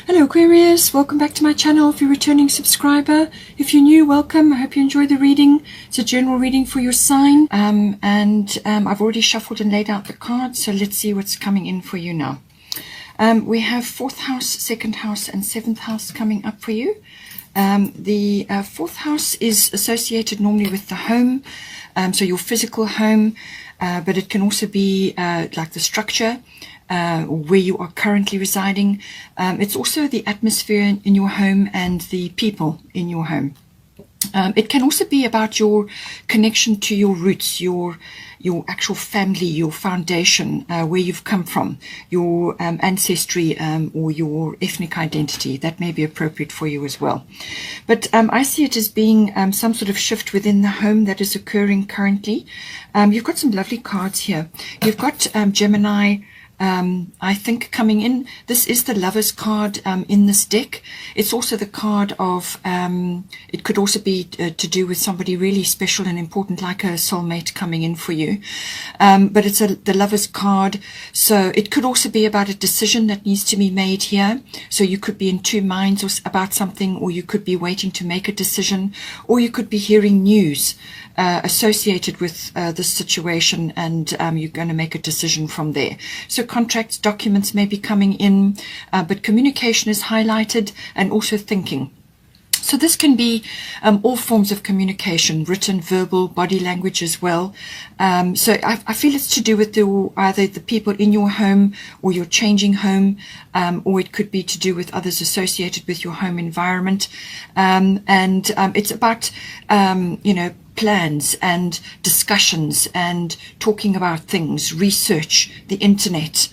Hello Aquarius, welcome back to my channel. If you're a returning subscriber, if you're new, welcome. I hope you enjoy the reading. It's a general reading for your sign, I've already shuffled and laid out the cards, so let's see what's coming in for you now. We have 4th house, 2nd house and 7th house coming up for you. The 4th house is associated normally with the home, so your physical home, but it can also be like the structure, where you are currently residing. It's also the atmosphere in your home and the people in your home. It can also be about your connection to your roots, your actual family, your foundation, where you've come from, your ancestry, or your ethnic identity. That may be appropriate for you as well. But I see it as being some sort of shift within the home that is occurring currently. You've got some lovely cards here. You've got Gemini, I think, coming in. This is the Lover's card in this deck. It's also the card of, it could also be to do with somebody really special and important, like a soulmate coming in for you. But it's the Lover's card, so it could also be about a decision that needs to be made here. So you could be in two minds about something, or you could be waiting to make a decision, or you could be hearing news associated with this situation, and you're going to make a decision from there. So contracts, documents may be coming in, but communication is highlighted, and also thinking. So this can be all forms of communication, written, verbal, body language as well. So I feel it's to do with either the people in your home, or your changing home, or it could be to do with others associated with your home environment. It's about, plans and discussions and talking about things, research, the internet,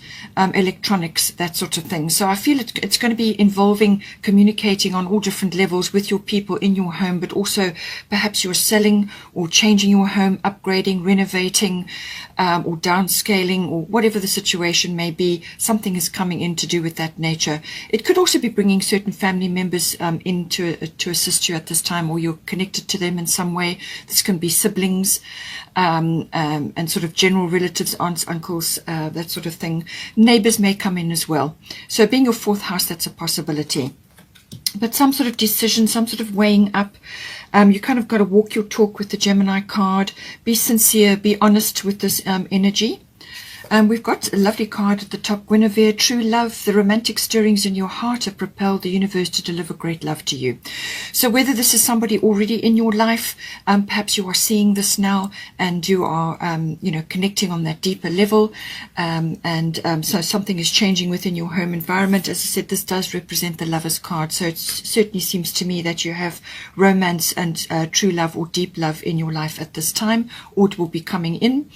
electronics, that sort of thing. So I feel it's going to be involving communicating on all different levels with your people in your home, but also perhaps you're selling or changing your home, upgrading, renovating, or downscaling, or whatever the situation may be. Something is coming in to do with that nature. It could also be bringing certain family members in to assist you at this time, or you're connected to them in some way. This can be siblings, and sort of general relatives, aunts, uncles, that sort of thing. Neighbors may come in as well. So being your 4th house, that's a possibility. But some sort of decision, some sort of weighing up. You kind of got to walk your talk with the Gemini card. Be sincere, be honest with this energy. We've got a lovely card at the top, Guinevere, true love. The romantic stirrings in your heart have propelled the universe to deliver great love to you. So whether this is somebody already in your life, perhaps you are seeing this now, and you are, connecting on that deeper level, so something is changing within your home environment. As I said, this does represent the Lover's card, so it certainly seems to me that you have romance and true love or deep love in your life at this time, or it will be coming in.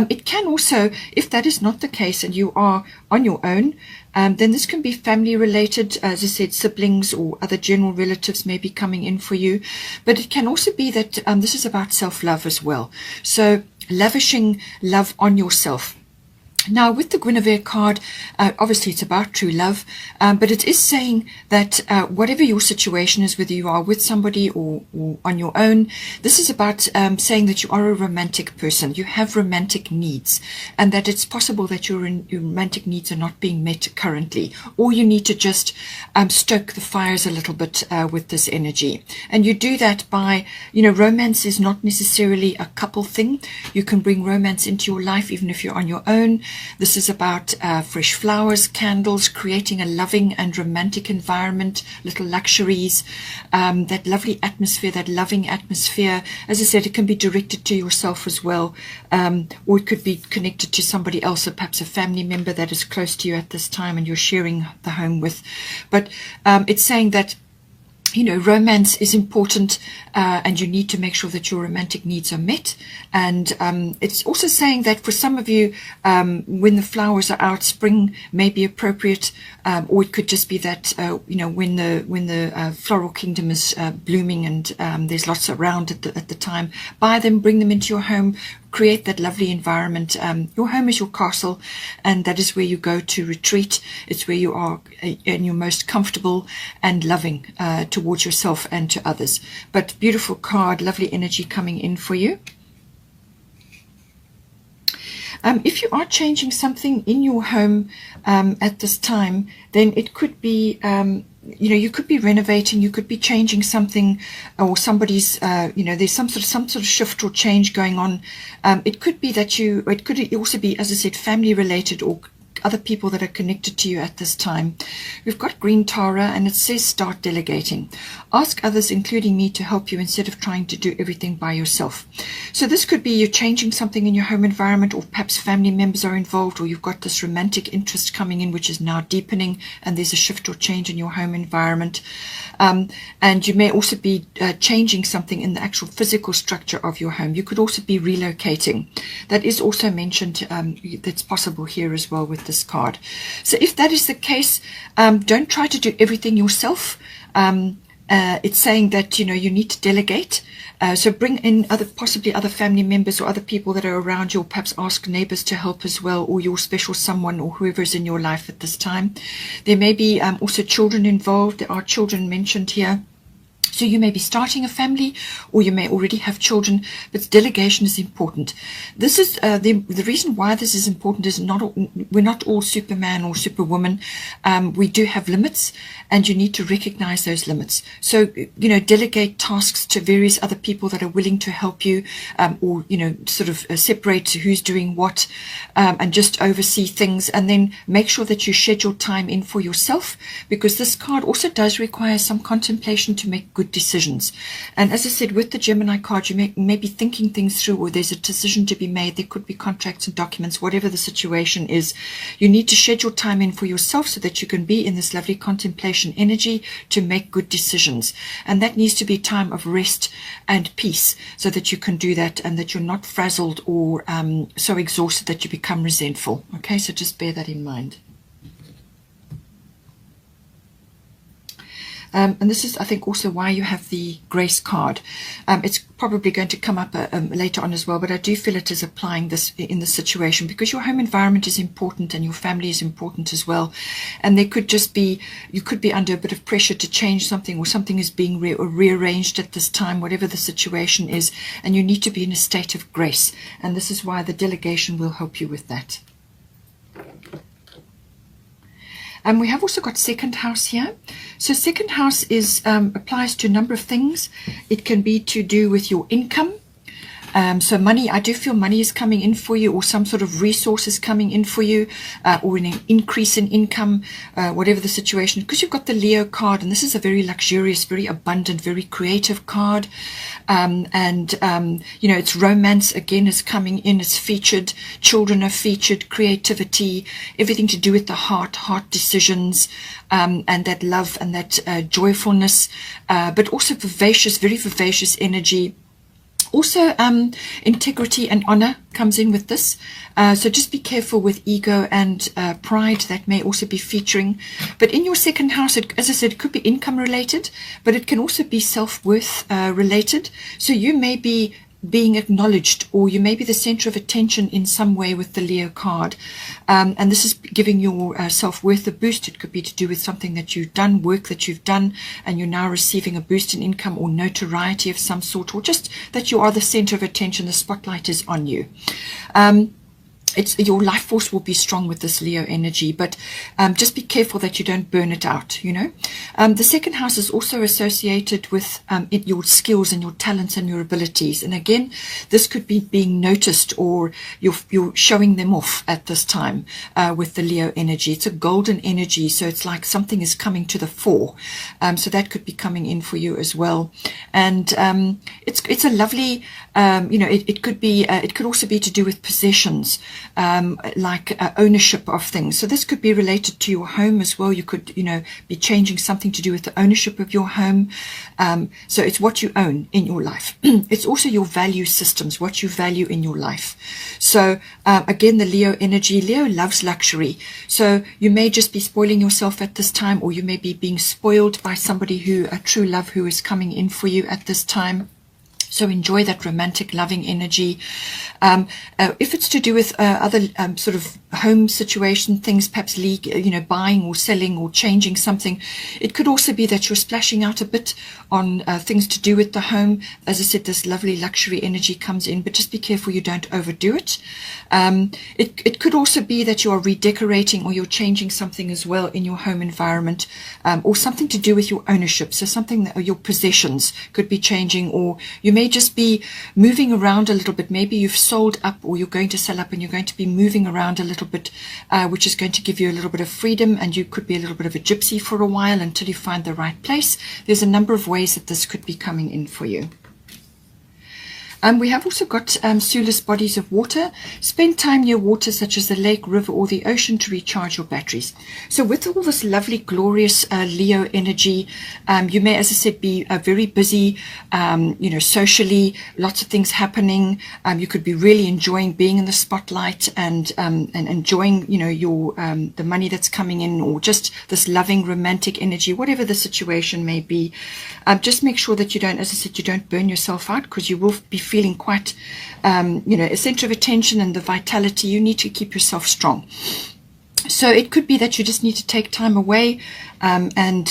It can also, if that is not the case and you are on your own, then this can be family related. As I said, siblings or other general relatives may be coming in for you, but it can also be that this is about self-love as well. So lavishing love on yourself. Now, with the Guinevere card, obviously it's about true love, but it is saying that whatever your situation is, whether you are with somebody or on your own, this is about saying that you are a romantic person. You have romantic needs, and that it's possible that your romantic needs are not being met currently, or you need to just stoke the fires a little bit with this energy. And you do that by, romance is not necessarily a couple thing. You can bring romance into your life even if you're on your own. This is about fresh flowers, candles, creating a loving and romantic environment, little luxuries, that lovely atmosphere, that loving atmosphere. As I said, it can be directed to yourself as well, or it could be connected to somebody else, or perhaps a family member that is close to you at this time and you're sharing the home with. But it's saying that romance is important, and you need to make sure that your romantic needs are met. And it's also saying that for some of you, when the flowers are out, spring may be appropriate, or it could just be that when the floral kingdom is blooming, and there's lots around at the time. Buy them, bring them into your home, create that lovely environment. Your home is your castle, and that is where you go to retreat. It's where you are and you're most comfortable and loving towards yourself and to others. But beautiful card, lovely energy coming in for you. If you are changing something in your home at this time, then it could be, you could be renovating, you could be changing something, or somebody's, there's some sort of shift or change going on. It could be that it could also be, as I said, family related or other people that are connected to you at this time. We've got Green Tara, and it says start delegating. Ask others, including me, to help you instead of trying to do everything by yourself. So this could be you're changing something in your home environment, or perhaps family members are involved, or you've got this romantic interest coming in which is now deepening, and there's a shift or change in your home environment. And you may also be changing something in the actual physical structure of your home. You could also be relocating. That is also mentioned, that's possible here as well with this card. So if that is the case, don't try to do everything yourself. It's saying that, you need to delegate. So bring in possibly other family members or other people that are around you, or perhaps ask neighbors to help as well, or your special someone, or whoever is in your life at this time. There may be also children involved. There are children mentioned here. So you may be starting a family, or you may already have children, but delegation is important. This is the reason why this is important is we're not all Superman or Superwoman. We do have limits, and you need to recognize those limits. So, delegate tasks to various other people that are willing to help you, or, sort of separate who's doing what, and just oversee things, and then make sure that you schedule time in for yourself, because this card also does require some contemplation to make good decisions. And as I said, with the Gemini card, you may be thinking things through, or there's a decision to be made. There could be contracts and documents, whatever the situation is. You need to schedule time in for yourself so that you can be in this lovely contemplation energy to make good decisions. And that needs to be time of rest and peace, so that you can do that, and that you're not frazzled or so exhausted that you become resentful. Okay, so just bear that in mind. And this is, I think, also why you have the Grace card. It's probably going to come up later on as well, but I do feel it is applying this in this situation, because your home environment is important and your family is important as well. And there could just be, you could be under a bit of pressure to change something, or something is being rearranged at this time, whatever the situation is, and you need to be in a state of grace. And this is why the delegation will help you with that. And we have also got second house here. So second house is applies to a number of things. It can be to do with your income. So money, I do feel money is coming in for you, or some sort of resources coming in for you, or an increase in income, whatever the situation. Because you've got the Leo card, and this is a very luxurious, very abundant, very creative card. It's romance again is coming in, it's featured, children are featured, creativity, everything to do with the heart decisions, and that love and that joyfulness, but also vivacious, very vivacious energy. Also, integrity and honor comes in with this. So just be careful with ego and pride. That may also be featuring. But in your second house, as I said, it could be income related, but it can also be self-worth related. So you may be being acknowledged, or you may be the center of attention in some way with the Leo card, and this is giving your self-worth a boost. It could be to do with something that you've done, work that you've done, and you're now receiving a boost in income or notoriety of some sort, or just that you are the center of attention, the spotlight is on you. Your life force will be strong with this Leo energy, but just be careful that you don't burn it out, The second house is also associated with your skills and your talents and your abilities. And again, this could be being noticed, or you're showing them off at this time with the Leo energy. It's a golden energy, so it's like something is coming to the fore. So that could be coming in for you as well. And it's a lovely, it could also be to do with possessions. Like ownership of things. So this could be related to your home as well. You could, be changing something to do with the ownership of your home. So it's what you own in your life. It's also your value systems, what you value in your life. So again, the Leo energy. Leo loves luxury. So you may just be spoiling yourself at this time, or you may be being spoiled by somebody a true love who is coming in for you at this time. So enjoy that romantic, loving energy. If it's to do with other sort of home situation, things perhaps buying or selling or changing something, it could also be that you're splashing out a bit on things to do with the home. As I said, this lovely luxury energy comes in, but just be careful you don't overdo it. It could also be that you are redecorating or you're changing something as well in your home environment, or something to do with your ownership. So something that your possessions could be changing, or you may just be moving around a little bit. Maybe you've sold up or you're going to sell up and you're going to be moving around a little bit, which is going to give you a little bit of freedom, and you could be a little bit of a gypsy for a while until you find the right place. There's a number of ways that this could be coming in for you. We have also got soulless bodies of water. Spend time near water such as the lake, river, or the ocean to recharge your batteries. So with all this lovely, glorious Leo energy, you may, as I said, be very busy, socially, lots of things happening. You could be really enjoying being in the spotlight and enjoying, your the money that's coming in, or just this loving, romantic energy, whatever the situation may be. Just make sure that you don't, as I said, you don't burn yourself out, because you will be feeling quite, a center of attention, and the vitality. You need to keep yourself strong. So it could be that you just need to take time away and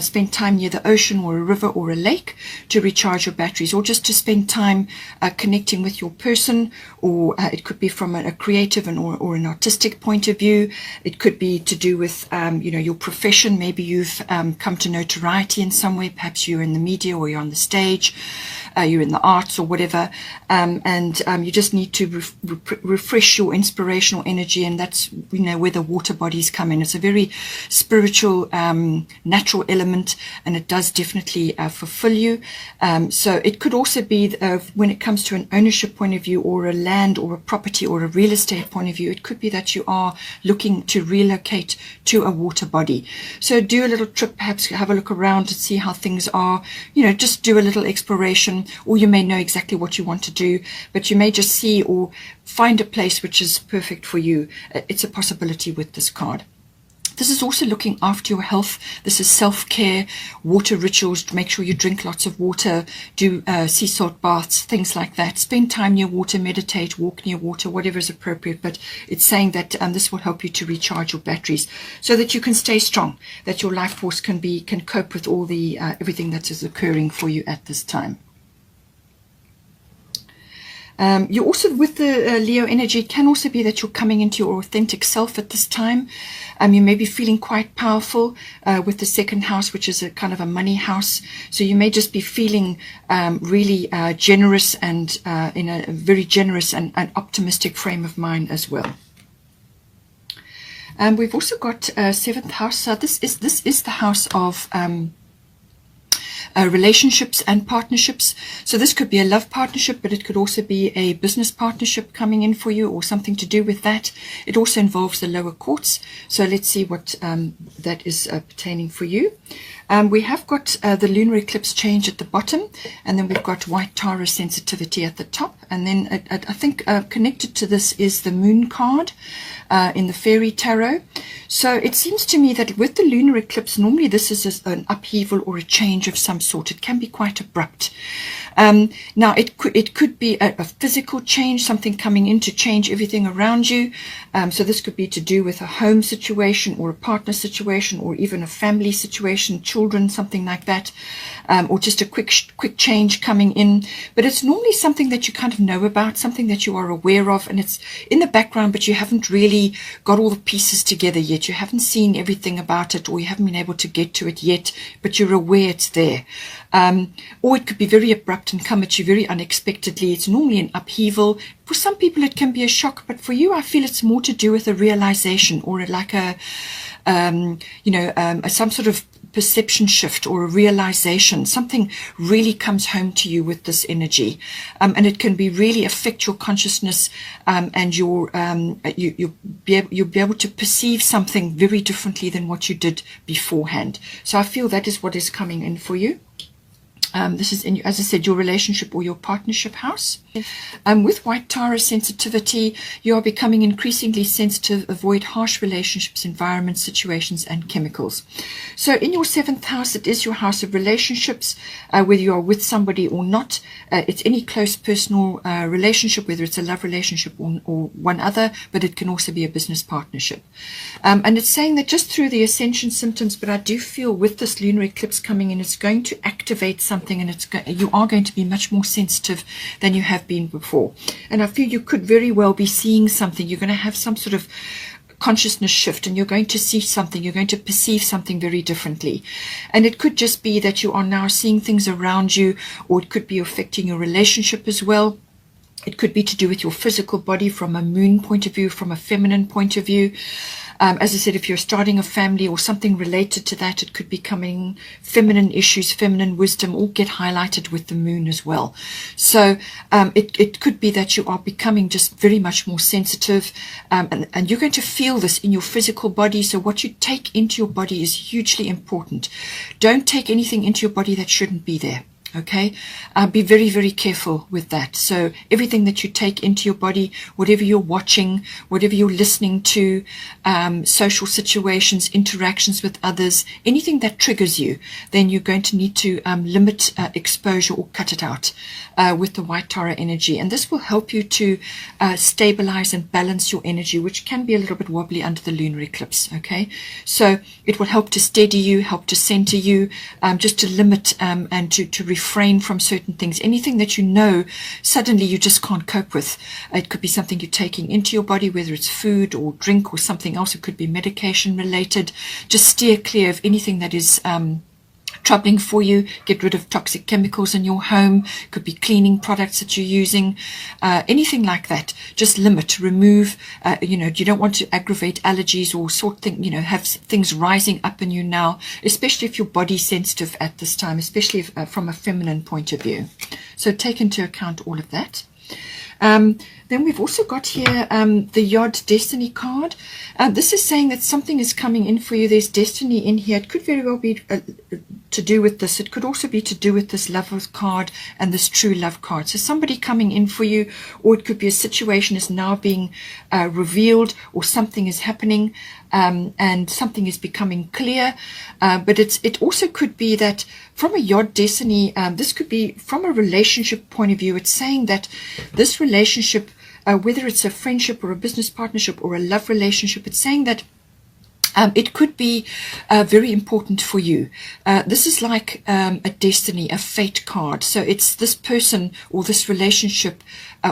spend time near the ocean or a river or a lake to recharge your batteries, or just to spend time connecting with your person, or it could be from a creative or an artistic point of view. It could be to do with your profession. Maybe you've come to notoriety in some way. Perhaps you're in the media or you're on the stage. You're in the arts or whatever, and you just need to refresh your inspirational energy, and that's where the water bodies come in. It's a very spiritual, natural element, and it does definitely fulfill you. So it could also be when it comes to an ownership point of view, or a land or a property or a real estate point of view, it could be that you are looking to relocate to a water body. So do a little trip, perhaps have a look around to see how things are, just do a little exploration. Or you may know exactly what you want to do, but you may just see or find a place which is perfect for you. It's a possibility with this card. This is also looking after your health. This is self-care, water rituals. To make sure you drink lots of water, do sea salt baths, things like that. Spend time near water, meditate, walk near water, whatever is appropriate. But it's saying that this will help you to recharge your batteries so that you can stay strong, that your life force can cope with all the everything that is occurring for you at this time. You also, with the Leo energy, it can also be that you're coming into your authentic self at this time. You may be feeling quite powerful with the second house, which is a kind of a money house. So you may just be feeling really generous and in a very generous and optimistic frame of mind as well. We've also got seventh house. So this is the house of relationships and partnerships. So this could be a love partnership, but it could also be a business partnership coming in for you, or something to do with that. It also involves the lower courts. So let's see what that is pertaining for you. We have got the lunar eclipse change at the bottom, and then we've got white Taurus sensitivity at the top. And then I think connected to this is the moon card in the fairy tarot. So it seems to me that with the lunar eclipse, normally this is an upheaval or a change of some sort. It can be quite abrupt. Now it could be a physical change, something coming in to change everything around you. So this could be to do with a home situation, or a partner situation, or even a family situation, children, something like that, or just a quick change coming in. But it's normally something that you kind of know about, something that you are aware of, and it's in the background, but you haven't really got all the pieces together yet. You haven't seen everything about it, or you haven't been able to get to it yet, but you're aware it's there. Or it could be very abrupt and come at you very unexpectedly. It's normally an upheaval. For some people it can be a shock, but for you I feel it's more to do with a realization, or like some sort of perception shift or a realization. Something really comes home to you with this energy, and it can be really affect your consciousness, and you'll be able to perceive something very differently than what you did beforehand. So I feel that is what is coming in for you. This is, as I said, your relationship or your partnership house. With White Taurus sensitivity, you are becoming increasingly sensitive, avoid harsh relationships, environments, situations, and chemicals. So in your 7th house, it is your house of relationships, whether you are with somebody or not. It's any close personal relationship, whether it's a love relationship or one other, but it can also be a business partnership. And it's saying that just through the ascension symptoms, but I do feel with this lunar eclipse coming in, it's going to activate something, and you are going to be much more sensitive than you have been before. And I feel you could very well be seeing something. You're going to have some sort of consciousness shift, and you're going to see something, you're going to perceive something very differently. And it could just be that you are now seeing things around you, or it could be affecting your relationship as well. It could be to do with your physical body from a moon point of view, from a feminine point of view. As I said, if you're starting a family or something related to that, it could be coming feminine issues, feminine wisdom, all get highlighted with the moon as well. So it could be that you are becoming just very much more sensitive, and you're going to feel this in your physical body. So what you take into your body is hugely important. Don't take anything into your body that shouldn't be there. Okay, be very, very careful with that. So everything that you take into your body, whatever you're watching, whatever you're listening to, social situations, interactions with others, anything that triggers you, then you're going to need to limit exposure or cut it out with the White Taurus energy. And this will help you to stabilize and balance your energy, which can be a little bit wobbly under the lunar eclipse. Okay, so it will help to steady you, help to center you, just to limit and to refrain from certain things. Anything that you know suddenly you just can't cope with. It could be something you're taking into your body, whether it's food or drink or something else. It could be medication related. Just steer clear of anything that is troubling for you. Get rid of toxic chemicals in your home. Could be cleaning products that you're using, anything like that. Just limit, remove. You don't want to aggravate allergies or have things rising up in you now, especially if your body's sensitive at this time, especially if, from a feminine point of view. So take into account all of that. Then we've also got here the Yod Destiny card. This is saying that something is coming in for you. There's destiny in here. It could very well be to do with this. It could also be to do with this love card and this true love card. So somebody coming in for you, or it could be a situation is now being revealed, or something is happening and something is becoming clear. But it also could be that from a Yod Destiny, this could be from a relationship point of view. It's saying that this relationship, whether it's a friendship or a business partnership or a love relationship, it's saying that it could be very important for you. This is like a destiny, a fate card. So it's this person or this relationship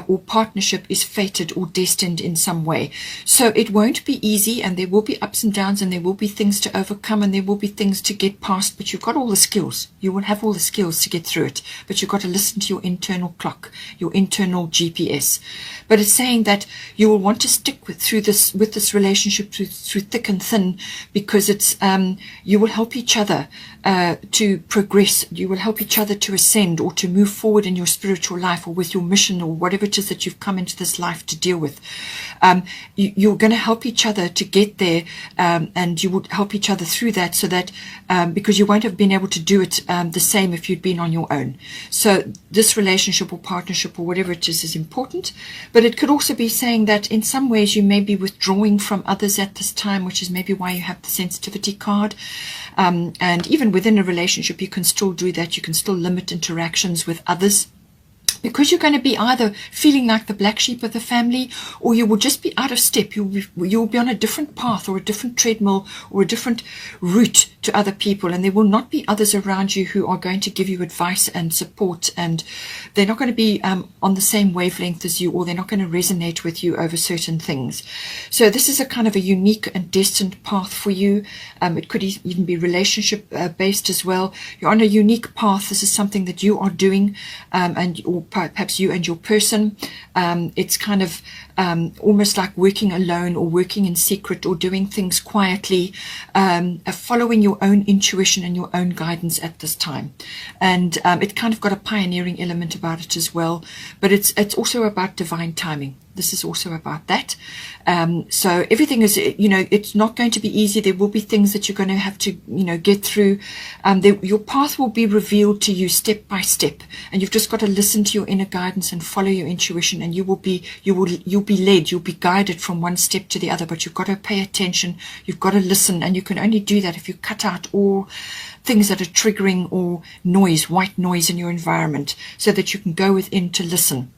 or partnership is fated or destined in some way. So it won't be easy, and there will be ups and downs, and there will be things to overcome, and there will be things to get past, but you've got all the skills. You will have all the skills to get through it, but you've got to listen to your internal clock, your internal GPS. But it's saying that you will want to stick with this relationship through thick and thin, because it's you will help each other to progress. You will help each other to ascend or to move forward in your spiritual life or with your mission or whatever it is that you've come into this life to deal with. You're going to help each other to get there, and you would help each other through that, so that because you won't have been able to do it the same if you'd been on your own. So this relationship or partnership or whatever it is important. But it could also be saying that in some ways you may be withdrawing from others at this time, which is maybe why you have the sensitivity card. And even within a relationship, you can still do that. You can still limit interactions with others, because you're going to be either feeling like the black sheep of the family, or you will just be out of step. You'll be on a different path or a different treadmill or a different route to other people, and there will not be others around you who are going to give you advice and support, and they're not going to be on the same wavelength as you, or they're not going to resonate with you over certain things. So this is a kind of a unique and destined path for you. It could even be relationship based as well. You're on a unique path. This is something that you are doing, or perhaps you and your person. It's kind of almost like working alone or working in secret or doing things quietly, following your own intuition and your own guidance at this time. And it kind of got a pioneering element about it as well, but it's also about divine timing. This is also about that. So everything is, it's not going to be easy. There will be things that you're going to have to, get through. Your path will be revealed to you step by step, and you've just got to listen to your inner guidance and follow your intuition, and you'll be led, you'll be guided from one step to the other. But you've got to pay attention. You've got to listen, and you can only do that if you cut out all things that are triggering or noise, white noise in your environment, so that you can go within to listen.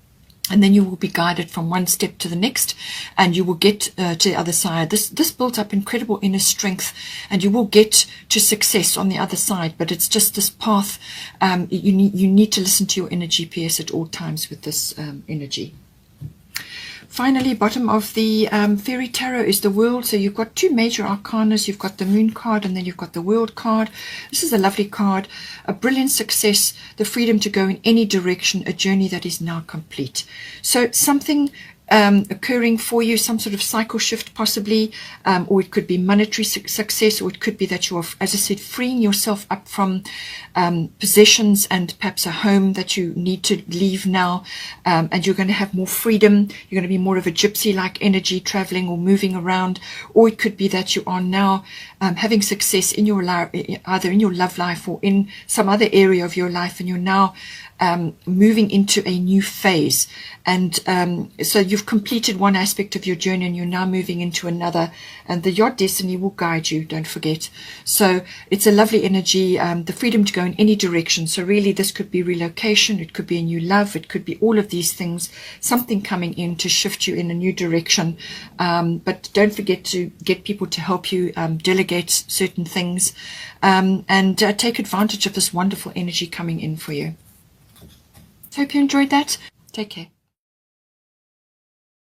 And then you will be guided from one step to the next, and you will get to the other side. This builds up incredible inner strength, and you will get to success on the other side. But it's just this path. You need to listen to your inner GPS at all times with this energy. Finally, bottom of the Fairy Tarot is the World. So you've got two major arcanas. You've got the Moon card, and then you've got the World card. This is a lovely card. A brilliant success, the freedom to go in any direction, a journey that is now complete. So something occurring for you, some sort of cycle shift possibly, or it could be monetary success, or it could be that you are, as I said, freeing yourself up from possessions and perhaps a home that you need to leave now, and you're going to have more freedom. You're going to be more of a gypsy-like energy, traveling or moving around, or it could be that you are now having success in your life, either in your love life or in some other area of your life, and you're now moving into a new phase. And so you've completed one aspect of your journey, and you're now moving into another, and your destiny will guide you, don't forget. So it's a lovely energy, the freedom to go in any direction. So really this could be relocation, it could be a new love, it could be all of these things, something coming in to shift you in a new direction. But don't forget to get people to help you delegate certain things, and take advantage of this wonderful energy coming in for you. Hope you enjoyed that. Take care.